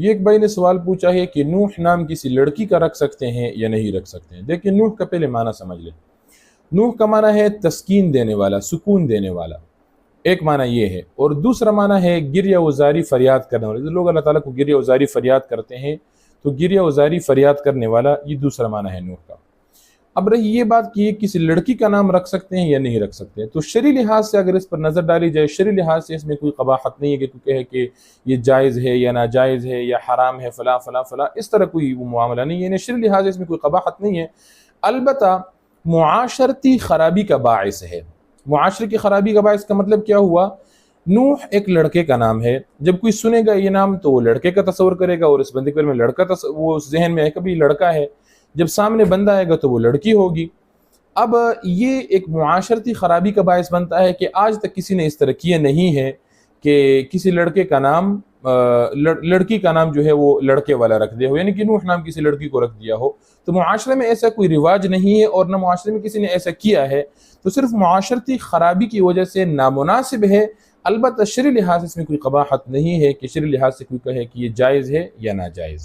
ये एक भाई ने सवाल पूछा है कि नूह नाम किसी लड़की का रख सकते हैं या नहीं रख सकते हैं। देखिए, नूह का पहले माना समझ लें। नूह का माना है तस्कीन देने वाला, सुकून देने वाला, एक माना ये है। और दूसरा माना है गिरिया उजारी फरियाद करने वाला। जो लोग अल्लाह ताला को गिरिया उजारी फरियाद करते हैं, तो गिरिया उजारी फरियाद करने वाला, ये दूसरा माना है नूह का। अब रही ये बात कि किसी लड़की का नाम रख सकते हैं या नहीं रख सकते हैं, तो शरी लिहाज से अगर इस पर नज़र डाली जाए, शरी लिहाज से इसमें कोई कबाहत नहीं है कि कोई कहे कि ये जायज़ है या नाजायज़ है या हराम है, फ़ला फ़ला फ़ला, इस तरह कोई वो मामला नहीं है। शरी लिहाज से इसमें कोई कबाहत नहीं है। अलबत्ता मुआशरती ख़राबी का बाइस है। मुआशरे की ख़राबी का बाइस का मतलब क्या हुआ? नूह एक लड़के का नाम है। जब कोई सुनेगा ये नाम तो वो लड़के का तस्वर करेगा, और इस बंदे के बारे में लड़का वो उस जहन में है कभी लड़का है। जब सामने बंदा आएगा तो वो लड़की होगी। अब ये एक मुआशरती ख़राबी का बायस बनता है कि आज तक किसी ने इस तरह किया नहीं है कि किसी लड़के का नाम लड़की का नाम जो है वो लड़के वाला रख दिया हो, यानी कि नूह नाम किसी लड़की को रख दिया हो। तो मुआशरे में ऐसा कोई रिवाज नहीं है, और न मुआशरे में किसी ने ऐसा किया है। तो सिर्फ मुआशरती ख़राबी की वजह से नामुनासिब है। अलबत्ता शरई लिहाज से इसमें कोई कबाहत नहीं है कि शरई लिहाज से कोई कहे कि ये जायज़ है या नाजायज़।